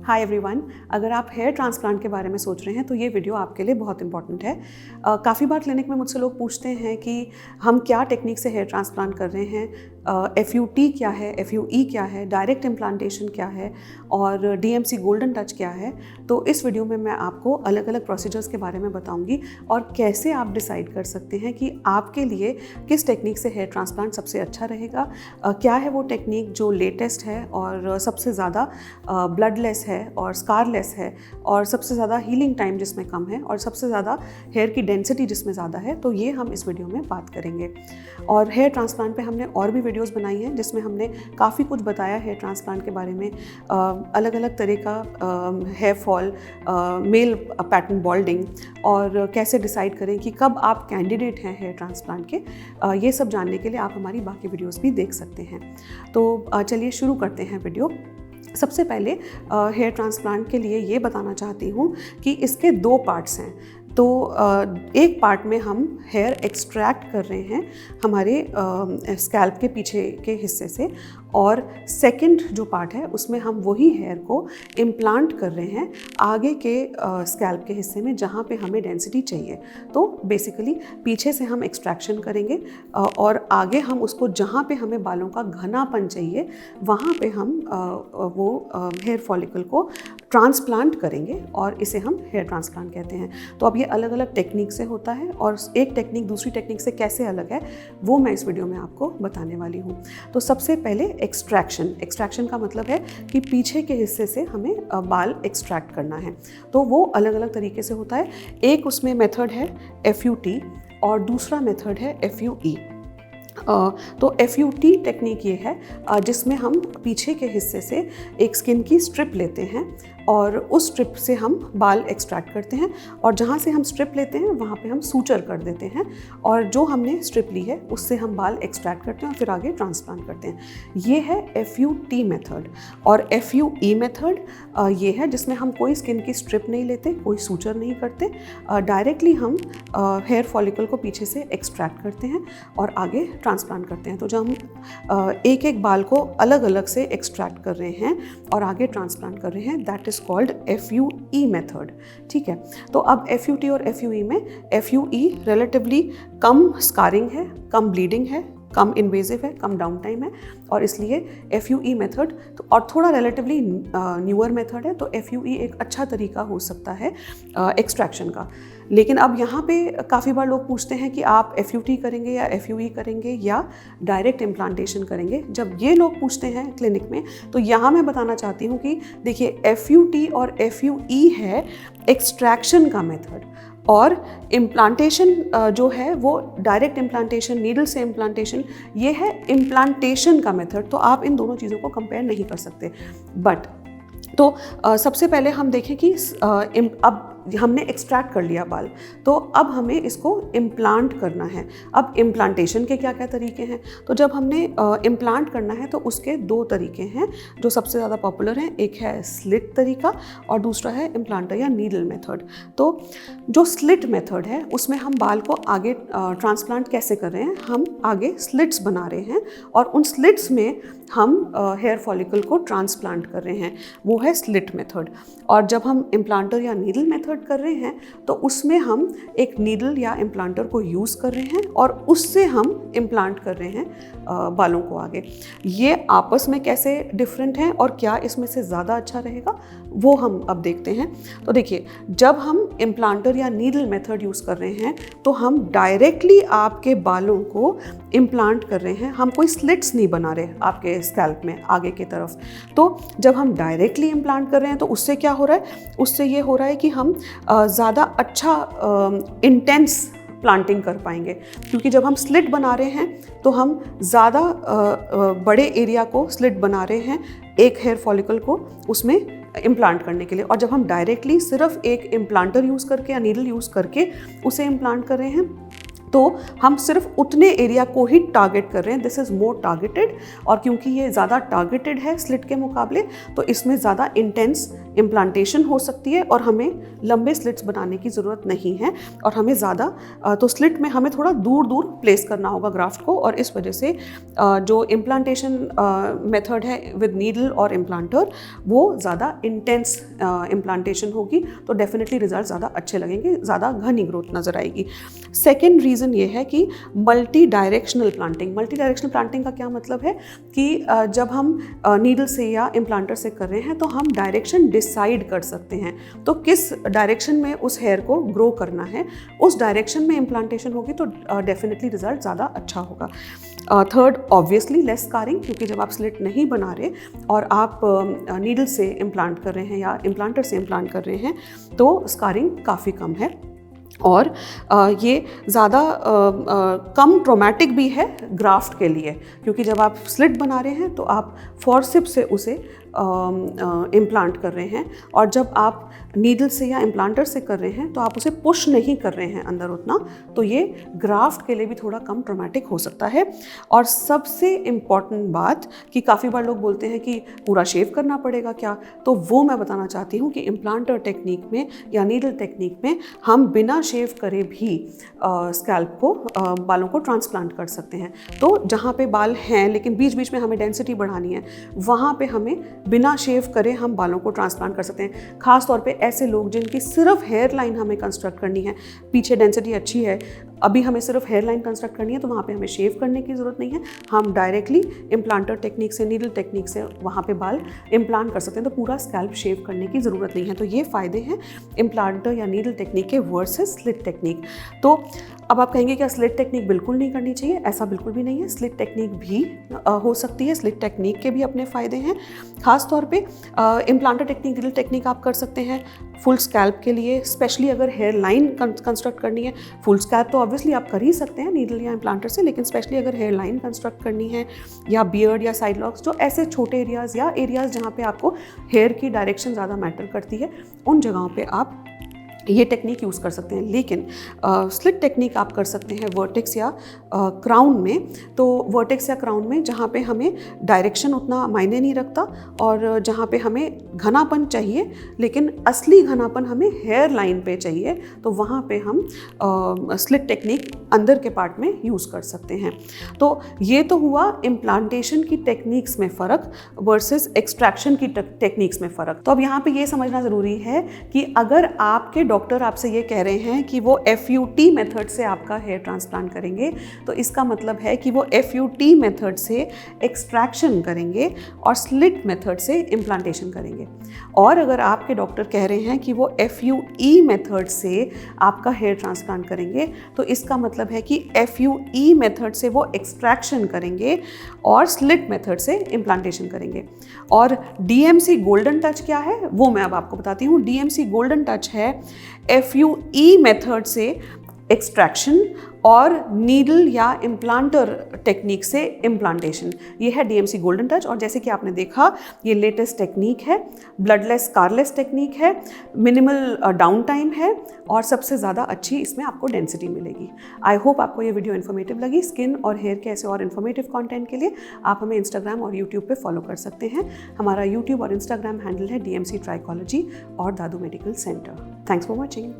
Hi everyone. अगर आप hair transplant के बारे में सोच रहे हैं तो ये वीडियो आपके लिए बहुत इंपॉर्टेंट है। काफ़ी बार क्लिनिक में मुझसे लोग पूछते हैं कि हम क्या टेक्निक से हेयर ट्रांसप्लांट कर रहे हैं, FUT क्या है, FUE क्या है, डायरेक्ट इम्प्लांटेशन क्या है और DMC गोल्डन टच क्या है। तो इस वीडियो में मैं आपको अलग अलग प्रोसीजर्स के बारे में बताऊंगी और कैसे आप डिसाइड कर सकते हैं कि आपके लिए किस टेक्निक से हेयर ट्रांसप्लांट सबसे अच्छा रहेगा, क्या है वो टेक्निक जो लेटेस्ट है और सबसे ज़्यादा ब्लडलेस है और स्कारलेस है और सबसे ज़्यादा हीलिंग टाइम जिसमें कम है और सबसे ज़्यादा हेयर की डेंसिटी जिसमें ज़्यादा है। तो ये हम इस वीडियो में बात करेंगे। और हेयर ट्रांसप्लांट पे हमने और भी वीडियोस बनाई हैं जिसमें हमने काफ़ी कुछ बताया हेयर ट्रांसप्लांट के बारे में, अलग अलग तरह का hair fall, male pattern baldness और कैसे डिसाइड करें कि कब आप कैंडिडेट हैं हेयर ट्रांसप्लांट के। ये सब जानने के लिए आप हमारी बाकी वीडियोस भी देख सकते हैं। तो चलिए शुरू करते हैं वीडियो। सबसे पहले हेयर ट्रांसप्लांट के लिए ये बताना चाहती हूँ कि इसके 2 पार्ट्स हैं। तो एक पार्ट में हम हेयर एक्सट्रैक्ट कर रहे हैं हमारे स्कैल्प के पीछे के हिस्से से, और सेकंड जो पार्ट है उसमें हम वही हेयर को इम्प्लांट कर रहे हैं आगे के स्कैल्प के हिस्से में जहाँ पे हमें डेंसिटी चाहिए। तो बेसिकली पीछे से हम एक्सट्रैक्शन करेंगे और आगे हम उसको जहाँ पे हमें बालों का घनापन चाहिए वहाँ पे हम वो हेयर फॉलिकल को ट्रांसप्लांट करेंगे और इसे हम हेयर ट्रांसप्लांट कहते हैं। तो अब ये अलग अलग टेक्निक से होता है और एक टेक्निक दूसरी टेक्निक से कैसे अलग है वो मैं इस वीडियो में आपको बताने वाली हूँ। तो सबसे पहले एक्सट्रैक्शन का मतलब है कि पीछे के हिस्से से हमें बाल एक्सट्रैक्ट करना है। तो वो अलग अलग तरीके से होता है। एक उसमें मेथड है FUT और दूसरा मेथड है FUE। तो FUT टेक्निक ये है जिसमें हम पीछे के हिस्से से एक स्किन की स्ट्रिप लेते हैं और उस स्ट्रिप से हम बाल एक्सट्रैक्ट करते हैं और जहाँ से हम स्ट्रिप लेते हैं वहाँ पे हम सूचर कर देते हैं और जो हमने स्ट्रिप ली है उससे हम बाल एक्सट्रैक्ट करते हैं और फिर आगे ट्रांसप्लांट करते हैं। ये है FUT मेथड। और FUE मेथड ये है जिसमें हम कोई स्किन की स्ट्रिप नहीं लेते, कोई सूचर नहीं करते, डायरेक्टली हम हेयर फॉलिकल को पीछे से एक्सट्रैक्ट करते हैं और आगे ट्रांसप्लांट करते हैं। तो जब हम एक एक बाल को अलग अलग से एक्सट्रैक्ट कर रहे हैं और आगे ट्रांसप्लांट कर रहे हैं, that is called FUE method. ठीक है। तो अब FUT और FUE में FUE रिलेटिवली कम स्कारिंग है, कम ब्लीडिंग है, कम इन्वेजिव है, कम डाउन टाइम है और इसलिए FUE मेथड तो और थोड़ा रिलेटिवली न्यूअर मेथड है। तो FUE एक अच्छा तरीका हो सकता है एक्सट्रैक्शन का। लेकिन अब यहाँ पे काफ़ी बार लोग पूछते हैं कि आप FUT करेंगे या FUE करेंगे या डायरेक्ट इम्प्लांटेशन करेंगे। जब ये लोग पूछते हैं क्लिनिक में तो यहाँ मैं बताना चाहती हूँ कि देखिए FUT और FUE है एक्सट्रैक्शन का मेथड और इम्प्लांटेशन जो है वो डायरेक्ट इम्प्लांटेशन, नीडल से इम्प्लांटेशन, ये है इम्प्लांटेशन का मेथड। तो आप इन दोनों चीज़ों को कंपेयर नहीं कर सकते। बट तो सबसे पहले हम देखें कि अब हमने एक्सट्रैक्ट कर लिया बाल, तो अब हमें इसको इम्प्लांट करना है। अब इम्प्लांटेशन के क्या क्या तरीके हैं? तो जब हमने इम्प्लांट करना है तो उसके 2 तरीके हैं जो सबसे ज़्यादा पॉपुलर हैं। एक है स्लिट तरीका और दूसरा है इम्प्लांटर या नीडल मेथड। तो जो स्लिट मेथड है उसमें हम बाल को आगे ट्रांसप्लांट कैसे कर रहे हैं, हम आगे स्लिट्स बना रहे हैं और उन स्लिट्स में हम हेयर फॉलिकल को ट्रांसप्लांट कर रहे हैं, वो है स्लिट मेथड। और जब हम इम्प्लांटर या नीडल मेथड कर रहे हैं तो उसमें हम एक नीडल या इम्प्लांटर को यूज़ कर रहे हैं और उससे हम इम्प्लांट कर रहे हैं बालों को आगे। ये आपस में कैसे डिफरेंट हैं और क्या इसमें से ज़्यादा अच्छा रहेगा वो हम अब देखते हैं। तो देखिए, जब हम इम्प्लांटर या नीडल मेथड यूज़ कर रहे हैं तो हम डायरेक्टली आपके बालों को इम्प्लांट कर रहे हैं, हम कोई स्लिट्स नहीं बना रहे आपके स्कैल्प में आगे की तरफ। तो जब हम डायरेक्टली इम्प्लांट कर रहे हैं तो उससे क्या हो रहा है, उससे ये हो रहा है कि हम ज़्यादा अच्छा इंटेंस प्लांटिंग कर पाएंगे, क्योंकि जब हम स्लिट बना रहे हैं तो हम ज़्यादा बड़े एरिया को स्लिट बना रहे हैं एक हेयर फॉलिकल को उसमें इम्प्लांट करने के लिए। और जब हम डायरेक्टली सिर्फ एक इम्प्लांटर यूज़ करके या नीडल यूज़ करके उसे इम्प्लांट कर रहे हैं तो हम सिर्फ उतने एरिया को ही टारगेट कर रहे हैं। दिस इज़ मोर टारगेटेड, और क्योंकि ये ज़्यादा टारगेटेड है स्लिट के मुकाबले तो इसमें ज़्यादा इंटेंस इम्प्लांटेशन हो सकती है और हमें लंबे स्लिट्स बनाने की ज़रूरत नहीं है, और हमें ज़्यादा तो स्लिट में हमें थोड़ा दूर दूर प्लेस करना होगा ग्राफ्ट को, और इस वजह से जो इम्प्लांटेशन मेथड है विद नीडल और इम्प्लांटर वो ज़्यादा इंटेंस इम्प्लांटेशन होगी, तो डेफिनेटली रिजल्ट ज़्यादा अच्छे लगेंगे, ज़्यादा घनी ग्रोथ नज़र आएगी। सेकेंड रीज़न ये है कि multi directional planting. Multi directional planting का क्या मतलब है कि जब हम नीडल से या इम्प्लांटर से कर रहे हैं तो हम डायरेक्शन डिसाइड कर सकते हैं, तो किस डायरेक्शन में उस हेयर को ग्रो करना है, उस डायरेक्शन में इम्प्लांटेशन होगी तो डेफिनेटली रिजल्ट ज़्यादा अच्छा होगा। थर्ड, ऑब्वियसली लेस स्कारिंग, क्योंकि जब आप स्लिट नहीं बना रहे और आप नीडल से इम्प्लांट कर रहे हैं या इम्प्लांटर से इम्प्लांट कर रहे हैं तो स्कारिंग काफ़ी कम है, और ये ज़्यादा कम ट्रॉमेटिक भी है ग्राफ्ट के लिए, क्योंकि जब आप स्लिट बना रहे हैं तो आप फोर्सिप्स से उसे इम्प्लांट कर रहे हैं, और जब आप नीडल से या इम्प्लांटर से कर रहे हैं तो आप उसे पुश नहीं कर रहे हैं अंदर उतना, तो ये ग्राफ्ट के लिए भी थोड़ा कम ट्रॉमेटिक हो सकता है। और सबसे इम्पॉर्टेंट बात कि काफ़ी बार लोग बोलते हैं कि पूरा शेव करना पड़ेगा क्या, तो वो मैं बताना चाहती हूँ कि इम्प्लांटर टेक्निक में या नीडल टेक्निक में हम बिना शेव करे भी स्कैल्प को बालों को ट्रांसप्लांट कर सकते हैं। तो जहाँ पे बाल हैं लेकिन बीच बीच में हमें डेंसिटी बढ़ानी है, वहाँ पे हमें बिना शेव करे हम बालों को ट्रांसप्लांट कर सकते हैं। खास तौर पे ऐसे लोग जिनकी सिर्फ हेयर लाइन हमें कंस्ट्रक्ट करनी है, पीछे डेंसिटी अच्छी है, अभी हमें सिर्फ हेयर लाइन कंस्ट्रक्ट करनी है, तो वहाँ पे हमें शेव करने की ज़रूरत नहीं है, हम डायरेक्टली इम्प्लांटर टेक्निक से, नीडल टेक्निक से वहाँ पे बाल इम्प्लांट कर सकते हैं, तो पूरा स्कैल्प शेव करने की ज़रूरत नहीं है। तो ये फ़ायदे हैं इम्प्लांटर या नीडल टेक्निक के वर्सेस स्लिट टेक्निक। तो अब आप कहेंगे क्या स्लिट टेक्निक बिल्कुल नहीं करनी चाहिए? ऐसा बिल्कुल भी नहीं है, स्लिट टेक्निक भी हो सकती है, स्लिट टेक्निक के भी अपने फ़ायदे हैं। खास तौर पे इम्प्लांटर टेक्निक, नीडल टेक्निक आप कर सकते हैं फुल स्कैल्प के लिए, स्पेशली अगर हेयर लाइन कंस्ट्रक्ट करनी है। फुल स्कैल्प तो ऑब्वियसली आप कर ही सकते हैं नीडल या इम्प्लांटर से, लेकिन स्पेशली अगर हेयर लाइन कंस्ट्रक्ट करनी है या बियर्ड या साइड लॉक्स, जो ऐसे छोटे एरियाज़ या एरियाज़ जहाँ पे आपको हेयर की डायरेक्शन ज़्यादा मैटर करती है, उन जगहों पे आप ये टेक्निक यूज़ कर सकते हैं। लेकिन स्लिट टेक्निक आप कर सकते हैं वर्टेक्स या क्राउन में। तो वर्टेक्स या क्राउन में जहाँ पे हमें डायरेक्शन उतना मायने नहीं रखता और जहाँ पे हमें घनापन चाहिए लेकिन असली घनापन हमें हेयर लाइन पे चाहिए, तो वहाँ पे हम स्लिट टेक्निक अंदर के पार्ट में यूज़ कर सकते हैं। तो ये तो हुआ इम्प्लांटेशन की टेक्निक्स में फ़र्क वर्सेस एक्सट्रैक्शन की टेक्निक्स में फ़र्क। तो अब यहाँ पे ये समझना ज़रूरी है कि अगर आपके डॉक्टर आपसे ये कह रहे हैं कि वो FUT मेथड से आपका हेयर ट्रांसप्लांट करेंगे, तो इसका मतलब है कि वो FUT मेथड से एक्सट्रैक्शन करेंगे और स्लिट मेथड से इम्प्लांटेशन करेंगे। और अगर आपके डॉक्टर कह रहे हैं कि वो FUE मेथड से आपका हेयर ट्रांसप्लांट करेंगे, तो इसका मतलब है कि FUE मेथड से वो एक्सट्रैक्शन करेंगे और स्लिट मेथड से इम्प्लांटेशन करेंगे। और DMC गोल्डन टच क्या है वो मैं अब आपको बताती हूँ। DMC गोल्डन टच है FUE मेथड से एक्सट्रैक्शन और नीडल या इम्प्लांटर टेक्निक से इम्प्लांटेशन, ये है DMC गोल्डन टच। और जैसे कि आपने देखा ये लेटेस्ट टेक्निक है, ब्लडलेस स्कारलेस टेक्निक है, मिनिमल डाउन टाइम है और सबसे ज़्यादा अच्छी इसमें आपको डेंसिटी मिलेगी। आई होप आपको ये वीडियो इन्फॉर्मेटिव लगी। स्किन और हेयर के ऐसे और इन्फॉर्मेटिव कंटेंट के लिए आप हमें इंस्टाग्राम और यूट्यूब पे फॉलो कर सकते हैं। हमारा यूट्यूब और इंस्टाग्राम हैंडल है DMC ट्राइकोलॉजी और Dadu medical centre. Thanks for watching.